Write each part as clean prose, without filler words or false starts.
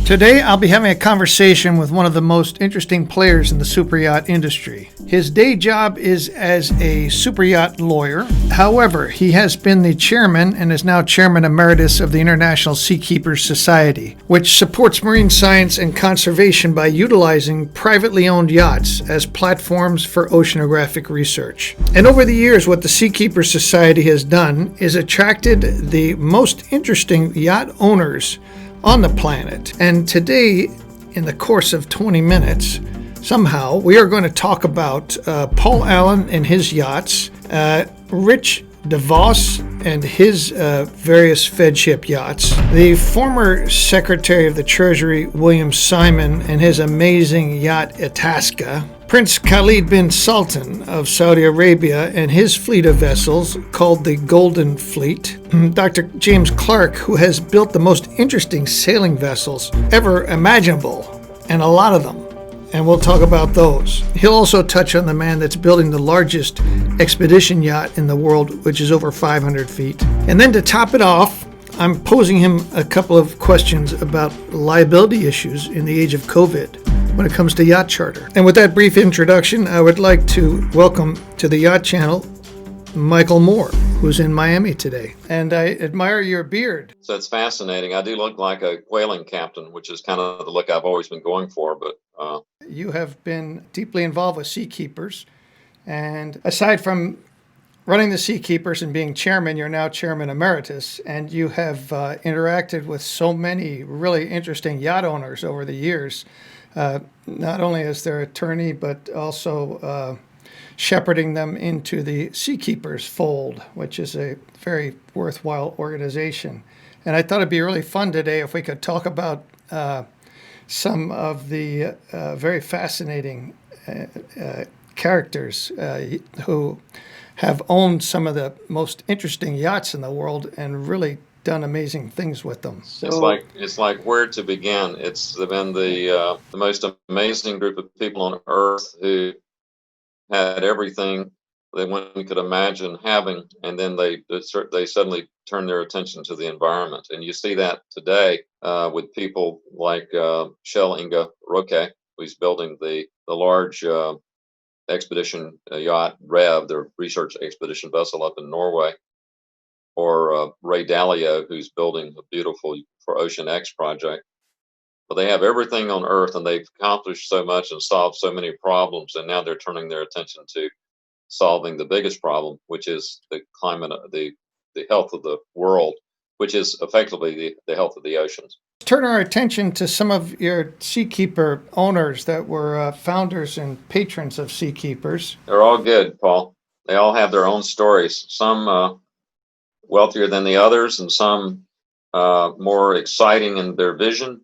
Today, I'll be having a conversation with one of the most interesting players in the superyacht industry. His day job is as a superyacht lawyer. However, he has been the chairman and is now chairman emeritus of the International Seakeeper Society, which supports marine science and conservation by utilizing privately owned yachts as platforms for oceanographic research. And over the years, what the Seakeeper Society has done is attracted the most interesting yacht owners on the planet. And today, in the course of 20 minutes, somehow, we are going to talk about Paul Allen and his yachts, Rich DeVos and his various Feadship yachts, the former Secretary of the Treasury, William Simon, and his amazing yacht Itasca, Prince Khaled bin Sultan of Saudi Arabia and his fleet of vessels called the Golden Fleet, Dr. James Clark, who has built the most interesting sailing vessels ever imaginable, and a lot of them, and we'll talk about those. He'll also touch on the man that's building the largest expedition yacht in the world, which is over 500 feet. And then to top it off, I'm posing him a couple of questions about liability issues in the age of COVID when it comes to yacht charter. And with that brief introduction, I would like to welcome to the Yacht Channel Michael Moore, who's in Miami today. And I admire your beard. So it's fascinating. I do look like a whaling captain, which is kind of the look I've always been going for. But you have been deeply involved with Seakeepers. And aside from running the Seakeepers and being chairman, you're now chairman emeritus. And you have interacted with so many really interesting yacht owners over the years, not only as their attorney, but also shepherding them into the Seakeepers fold, which is a very worthwhile organization. And I thought it'd be really fun today if we could talk about some of the very fascinating characters who have owned some of the most interesting yachts in the world and really done amazing things with them. So, it's like where to begin. It's been the most amazing group of people on earth who had everything that one could imagine having, and then they suddenly turn their attention to the environment. And you see that today with people like Shell Inga Roque, who's building the large expedition yacht Rev, their research expedition vessel up in Norway, or Ray Dalio, who's building a beautiful for Ocean X project. But they have everything on Earth, and they've accomplished so much and solved so many problems, and now they're turning their attention to solving the biggest problem, which is the climate, the health of the world, which is effectively the health of the oceans. Turn our attention to some of your Seakeeper owners that were founders and patrons of Seakeepers. They're all good, Paul. They all have their own stories. Some wealthier than the others, and some more exciting in their vision.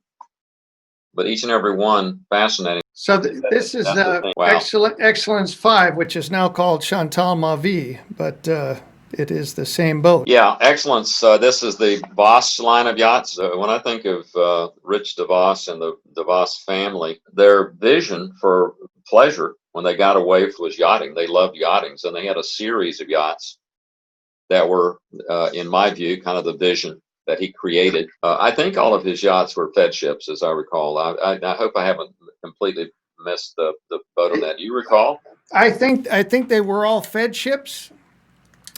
But each and every one fascinating. So this is Wow. Excellence 5, which is now called Chantal Mavi, but it is the same boat. Yeah, Excellence. This is the Voss line of yachts. When I think of Rich DeVos and the DeVos family, their vision for pleasure when they got away was yachting. They loved yachtings, and they had a series of yachts that were, in my view, kind of the vision that he created. I think all of his yachts were Feadships, as I recall. I hope I haven't completely missed the boat on that. Do you recall? I think they were all Feadships,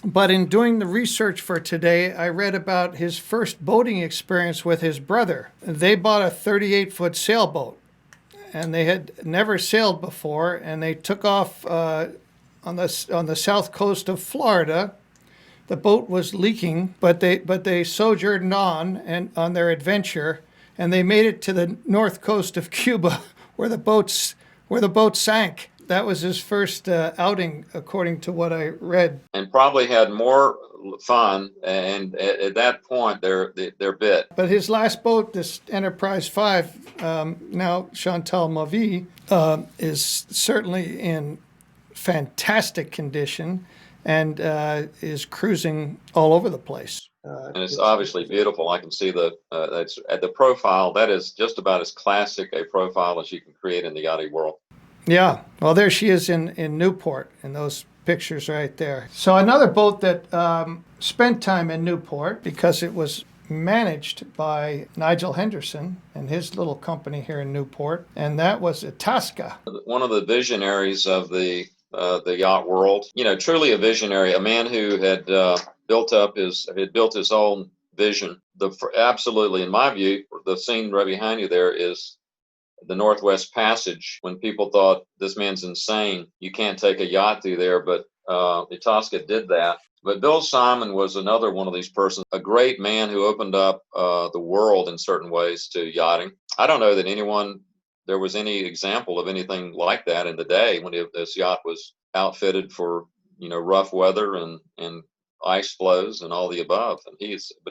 but in doing the research for today, I read about his first boating experience with his brother. They bought a 38-foot sailboat, and they had never sailed before, and they took off on the south coast of Florida. The boat was leaking, but they sojourned on their adventure, and they made it to the north coast of Cuba, where the boat sank. That was his first outing, according to what I read. And probably had more fun, and at that point, they're bit. But his last boat, this Enterprise V, now Chantal Mavi, is certainly in fantastic condition, and is cruising all over the place. And it's obviously beautiful. I can see that's at the profile. That is just about as classic a profile as you can create in the yachting world. Yeah, well, there she is in Newport in those pictures right there. So another boat that spent time in Newport because it was managed by Nigel Henderson and his little company here in Newport, and that was Itasca. One of the visionaries of the yacht world, truly a visionary, a man who had built his own vision. Absolutely, in my view, the scene right behind you there is the Northwest Passage. When people thought this man's insane, you can't take a yacht through there, but Itasca did that. But Bill Simon was another one of these persons, a great man who opened up the world in certain ways to yachting. I don't know that there was any example of anything like that in the day when this yacht was outfitted for, rough weather and ice flows and all the above. But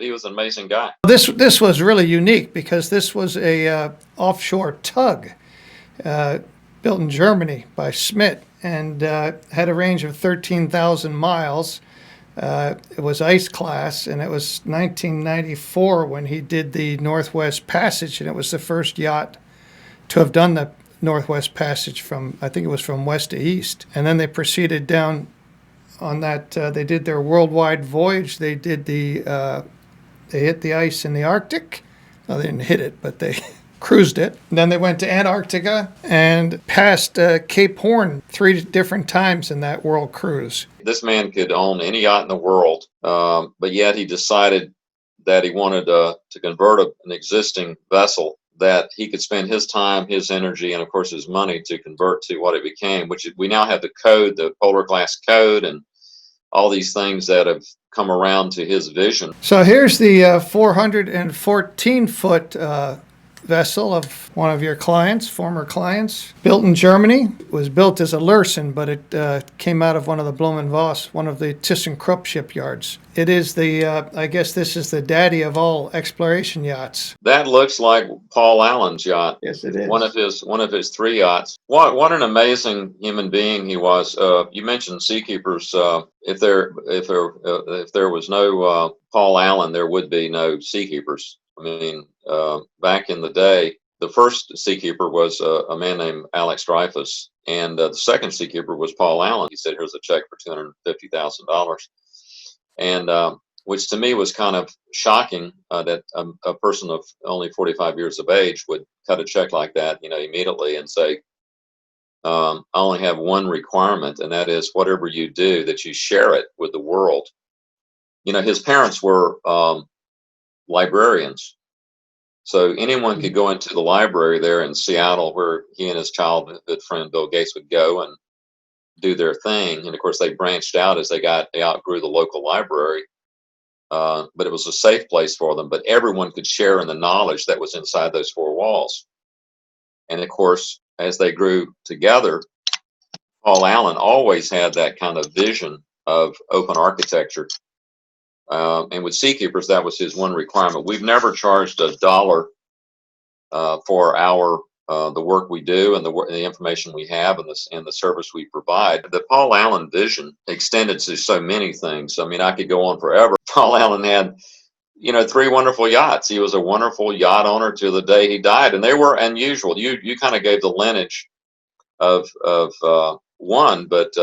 he was an amazing guy. This was really unique because this was a offshore tug built in Germany by Schmidt and had a range of 13,000 miles. It was ice class, and it was 1994 when he did the Northwest Passage, and it was the first yacht to have done the Northwest Passage I think it was from west to east. And then they proceeded down on that. They did their worldwide voyage. They hit the ice in the Arctic. Well, they didn't hit it, but they cruised it. And then they went to Antarctica and passed Cape Horn 3 different times in that world cruise. This man could own any yacht in the world, but yet he decided that he wanted to convert an existing vessel that he could spend his time, his energy, and of course his money to convert to what it became, which we now have the code, the Polar Class code, and all these things that have come around to his vision. So here's the 414-foot vessel of one of your former clients, built in Germany. It was built as a Lursen, but it came out of one of the Blumenvoss, one of the ThyssenKrupp shipyards. It is I guess this is the daddy of all exploration yachts. That looks like Paul Allen's yacht. Yes, it is. One of his 3 yachts. What an amazing human being he was. You mentioned Seakeepers. If there was no Paul Allen, there would be no Seakeepers. I mean, back in the day, the first Seakeeper was a man named Alex Dreyfus, and the second Seakeeper was Paul Allen. He said, "Here's a check for $250,000," and which to me was kind of shocking that a person of only 45 years of age would cut a check like that, immediately and say, "I only have one requirement, and that is whatever you do, that you share it with the world." His parents were librarians. So anyone could go into the library there in Seattle where he and his childhood friend Bill Gates would go and do their thing. And of course, they branched out as they outgrew the local library. But it was a safe place for them. But everyone could share in the knowledge that was inside those 4 walls. And of course, as they grew together, Paul Allen always had that kind of vision of open architecture. And with Seakeepers, that was his one requirement. We've never charged $1 for the work we do and the information we have and the service we provide. The Paul Allen vision extended to so many things. I mean, I could go on forever. Paul Allen had, 3 wonderful yachts. He was a wonderful yacht owner to the day he died, and they were unusual. You kind of gave the lineage of one, but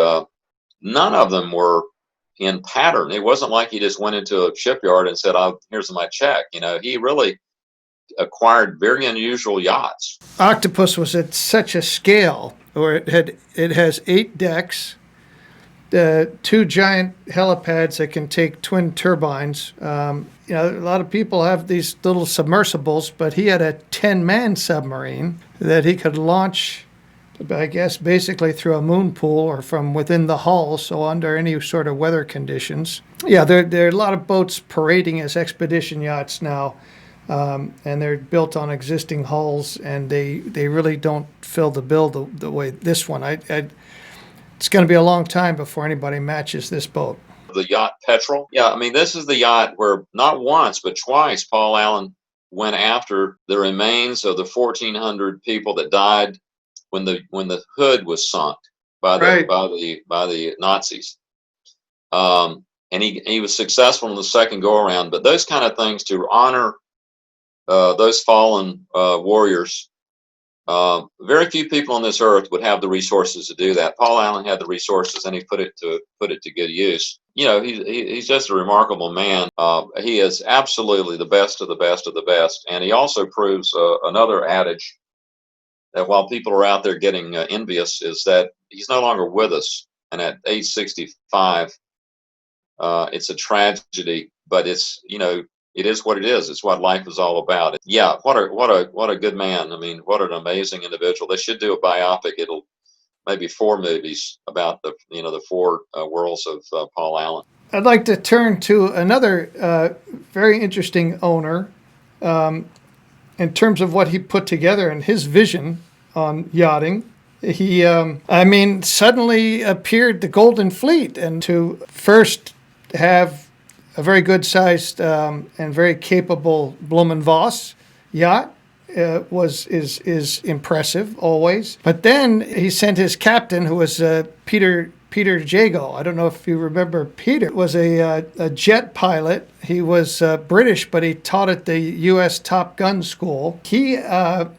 none of them were in pattern. It wasn't like he just went into a shipyard and said, "Here's my check." He really acquired very unusual yachts. Octopus was at such a scale where it has 8 decks, 2 giant helipads that can take twin turbines. A lot of people have these little submersibles, but he had a 10-man submarine that he could launch, I guess, basically through a moon pool or from within the hull, so under any sort of weather conditions. Yeah, there are a lot of boats parading as expedition yachts now, and they're built on existing hulls, and they really don't fill the bill the way this one. It's going to be a long time before anybody matches this boat. The yacht Petrel. Yeah, I mean, this is the yacht where not once but twice Paul Allen went after the remains of the 1,400 people that died when the hood was sunk by the Nazis, and he was successful in the second go around. But those kind of things to honor those fallen warriors Very few people on this earth would have the resources to do that. Paul Allen had the resources, and he put it to good use. He's just a remarkable man. He is absolutely the best of the best of the best, and he also proves another adage that while people are out there getting envious, is that he's no longer with us. And at age 65, it's a tragedy, but it is what it is. It's what life is all about. Yeah, what a good man. I mean, what an amazing individual. They should do a biopic. It'll maybe 4 movies about the 4 worlds of Paul Allen. I'd like to turn to another very interesting owner in terms of what he put together and his vision on yachting. He, suddenly appeared the Golden Fleet, and to first have a very good-sized and very capable Blumenvoss yacht is impressive always. But then he sent his captain, who was Peter Jago. I don't know if you remember Peter. Was a jet pilot. He was British, but he taught at the U.S. Top Gun School. He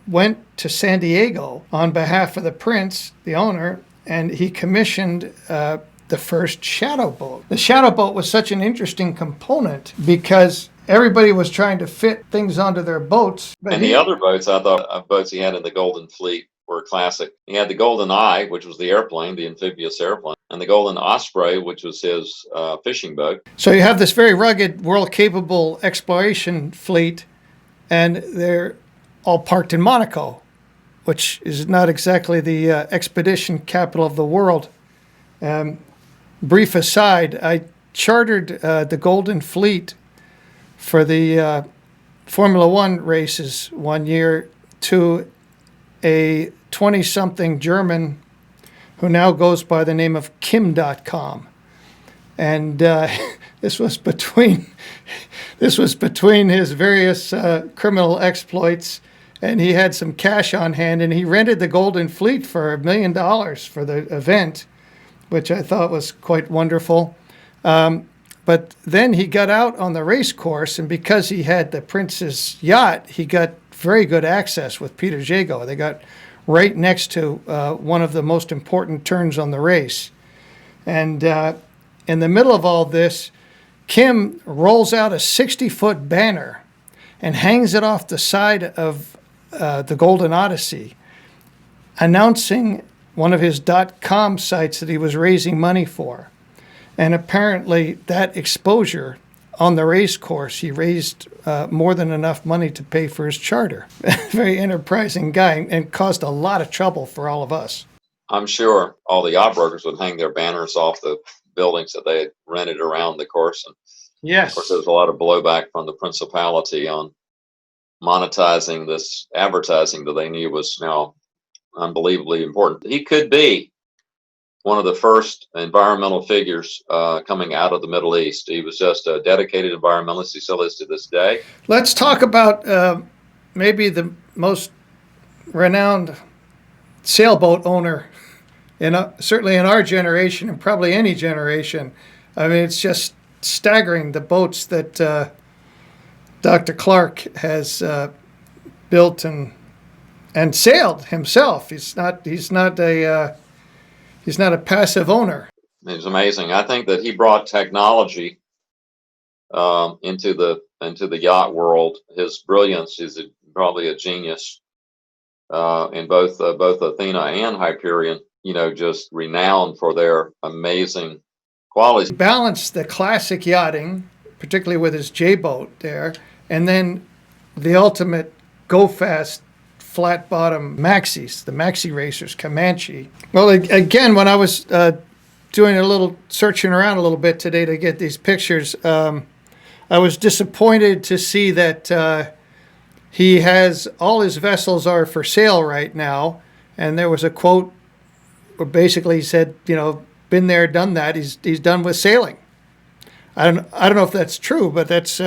went to San Diego on behalf of the Prince, the owner, and he commissioned the first shadow boat. The shadow boat was such an interesting component because everybody was trying to fit things onto their boats. And the other boats, I thought, boats he had in the Golden Fleet were classic. He had the Golden Eye, which was the airplane, the amphibious airplane, and the Golden Osprey, which was his fishing boat. So you have this very rugged, world-capable exploration fleet, and they're all parked in Monaco, which is not exactly the expedition capital of the world. Brief aside, I chartered the Golden Fleet for the Formula One races one year to a 20-something German who now goes by the name of Kim.com. And this was between his various criminal exploits, and he had some cash on hand, and he rented the Golden Fleet for $1 million for the event, which I thought was quite wonderful. But then he got out on the race course, and because he had the Prince's yacht, he got very good access with Peter Jago. They got right next to one of the most important turns on the race. And in the middle of all this, Kim rolls out a 60-foot banner and hangs it off the side of the Golden Odyssey, announcing one of his .com sites that he was raising money for. And apparently that exposure on the race course, he raised more than enough money to pay for his charter. Very enterprising guy, and caused a lot of trouble for all of us. I'm sure all the yacht brokers would hang their banners off the buildings that they had rented around the course. And yes, of course, there's a lot of blowback from the principality on monetizing this advertising that they knew was now unbelievably important. He could be one of the first environmental figures coming out of the Middle East. He was just a dedicated environmentalist. He still is to this day. Let's talk about maybe the most renowned sailboat owner, certainly in our generation and probably any generation. I mean, it's just staggering, the boats that Dr. Clark has built and sailed himself. He's not a passive owner. It was amazing. I think that he brought technology into the yacht world. His brilliance is probably a genius in both Athena and Hyperion. Just renowned for their amazing qualities. He balanced the classic yachting, particularly with his J-boat there, and then the ultimate go-fast flat bottom maxis, the maxi racers, Comanche. Well, again, when I was doing a little searching around a little bit today to get these pictures, I was disappointed to see that he has all his vessels are for sale right now, and there was a quote where basically he said, been there, done that. He's done with sailing. I don't know if that's true, but that's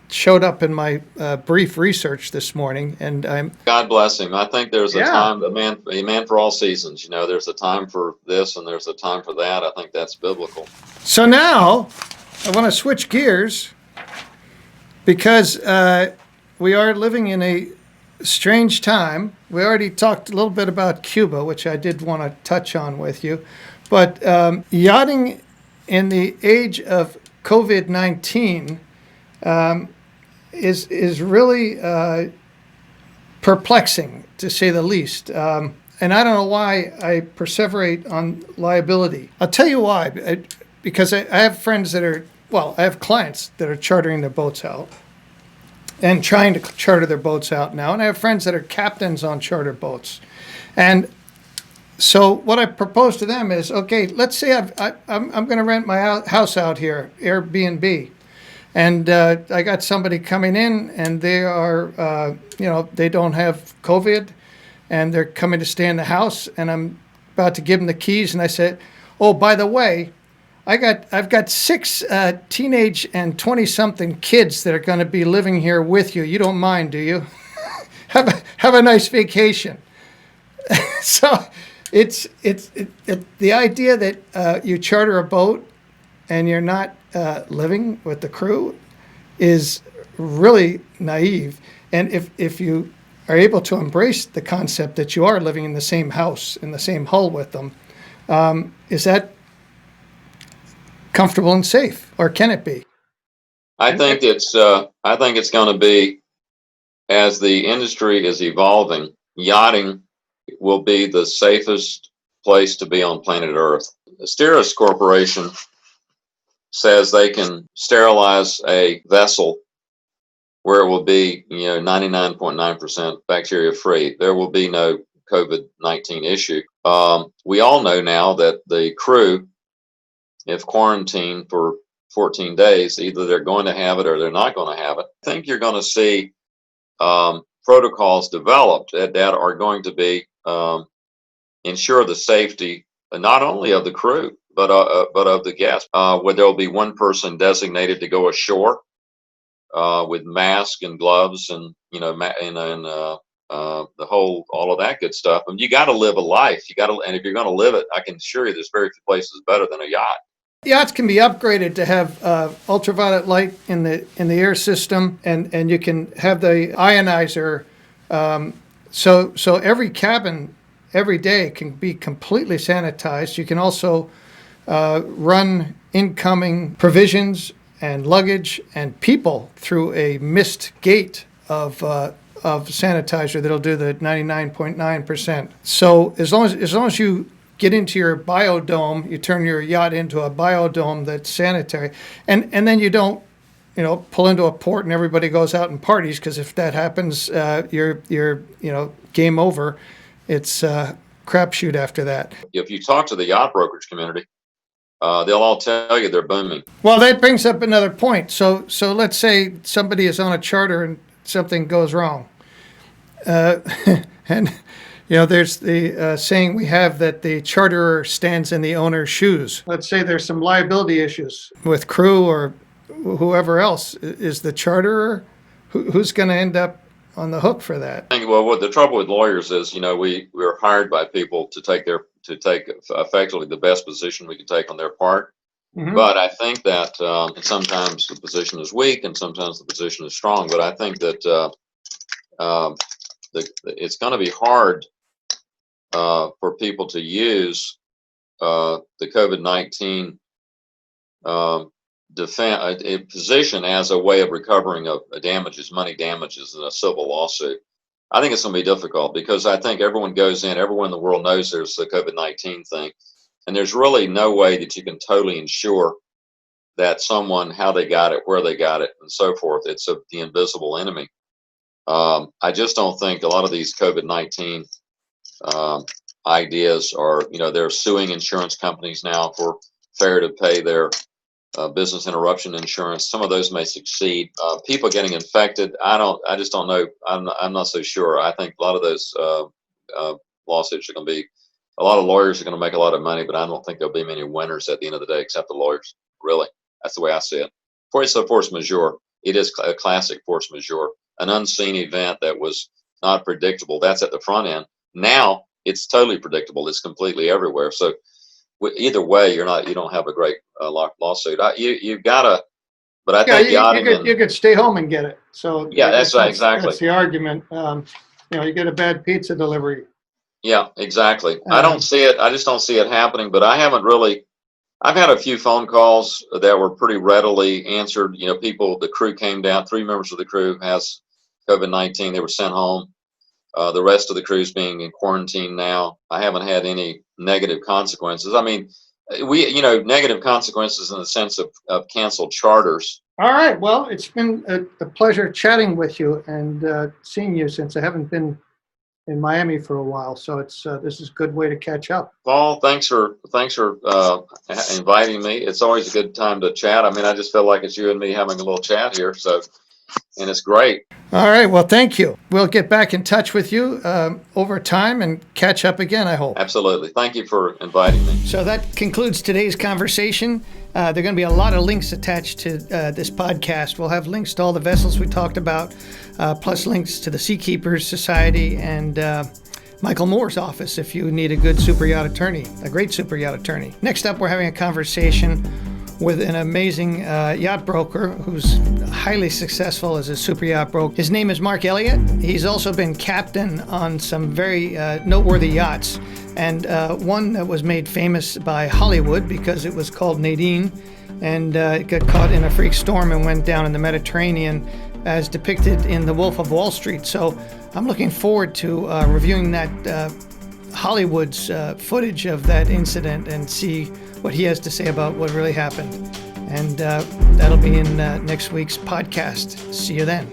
showed up in my brief research this morning, and I'm. God bless him. I think there's a time, a man for all seasons. There's a time for this and there's a time for that. I think that's biblical. So now I want to switch gears because we are living in a strange time. We already talked a little bit about Cuba, which I did want to touch on with you. But yachting in the age of COVID-19 is really perplexing, to say the least. And I don't know why I perseverate on liability. I'll tell you why. Because I have friends that are, well, I have clients that are chartering their boats out and trying to charter their boats out now. And I have friends that are captains on charter boats. And so what I propose to them is, okay, let's say I'm going to rent my house out here, Airbnb. And I got somebody coming in, and they are, they don't have COVID, and they're coming to stay in the house. And I'm about to give them the keys, and I said, "Oh, by the way, I've got 6 teenage and 20-something kids that are going to be living here with you. You don't mind, do you? have a nice vacation." So it's the idea that you charter a boat and you're not living with the crew is really naive. And if you are able to embrace the concept that you are living in the same house, in the same hull with them, is that comfortable and safe, or can it be? I think it's going to be, as the industry is evolving, yachting will be the safest place to be on planet Earth. Steeris Corporation says they can sterilize a vessel where it will be 99.9% bacteria free. There will be no COVID-19 issue. We all know now that the crew, if quarantined for 14 days, either they're going to have it or they're not going to have it. I think you're going to see protocols developed that are going to be ensure the safety not only of the crew but of the guests. Where there will be one person designated to go ashore with mask and gloves and the whole all of that good stuff. And you got to live a life. And if you're going to live it, I can assure you, there's very few places better than a yacht. Yachts can be upgraded to have ultraviolet light in the air system, and you can have the ionizer. So every cabin every day can be completely sanitized. You can also run incoming provisions and luggage and people through a mist gate of sanitizer that'll do the 99.9%. So as long as you get into your biodome, you turn your yacht into a biodome that's sanitary, and then you don't pull into a port and everybody goes out and parties, because if that happens, you're game over. It's crapshoot after that. If you talk to the yacht brokerage community, they'll all tell you they're booming. Well, that brings up another point. So let's say somebody is on a charter and something goes wrong, and there's the saying we have that the charterer stands in the owner's shoes. Let's say there's some liability issues with crew or whoever else. Is the charterer who's going to end up on the hook for that? Well, what the trouble with lawyers is, we're hired by people to take effectively the best position we can take on their part. Mm-hmm. But I think that sometimes the position is weak and sometimes the position is strong. But I think that it's going to be hard for people to use the COVID-19 position as a way of recovering of money damages in a civil lawsuit. I think it's going to be difficult, because I think everyone in the world knows there's the COVID-19 thing, and there's really no way that you can totally ensure that someone, how they got it, where they got it, and so forth. It's the invisible enemy. I just don't think a lot of these COVID-19 ideas are, they're suing insurance companies now for failure to pay their business interruption insurance. Some of those may succeed. People getting infected, I just don't know. I'm not so sure. I think a lot of those lawsuits are going to be, a lot of lawyers are going to make a lot of money, but I don't think there'll be many winners at the end of the day, except the lawyers. Really, that's the way I see it. It's a force majeure. It is a classic force majeure, an unseen event that was not predictable. That's at the front end. Now it's totally predictable. It's completely everywhere. So either way, you don't have a great lawsuit. You've got to, but I think you could stay home and get it. So yeah, that's right, exactly. That's the argument. You get a bad pizza delivery. Yeah, exactly. I don't see it. I just don't see it happening. But I haven't really. I've had a few phone calls that were pretty readily answered. People, the crew came down. 3 members of the crew has COVID-19. They were sent home. The rest of the crew's being in quarantine now. I haven't had any negative consequences. I mean, negative consequences in the sense of canceled charters. All right. Well, it's been a pleasure chatting with you and seeing you since I haven't been in Miami for a while. So this is a good way to catch up. Paul, thanks for inviting me. It's always a good time to chat. I mean, I just feel like it's you and me having a little chat here. And it's great. All right. Well, thank you. We'll get back in touch with you over time and catch up again, I hope. Absolutely. Thank you for inviting me. So that concludes today's conversation. There are going to be a lot of links attached to this podcast. We'll have links to all the vessels we talked about, plus links to the Seakeepers Society and Michael Moore's office if you need a good super yacht attorney, a great super yacht attorney. Next up, we're having a conversation with an amazing yacht broker who's highly successful as a super yacht broker. His name is Mark Elliott. He's also been captain on some very noteworthy yachts, and one that was made famous by Hollywood because it was called Nadine, and it got caught in a freak storm and went down in the Mediterranean as depicted in The Wolf of Wall Street. So I'm looking forward to reviewing that Hollywood's footage of that incident and see what he has to say about what really happened. And that'll be in next week's podcast. See you then.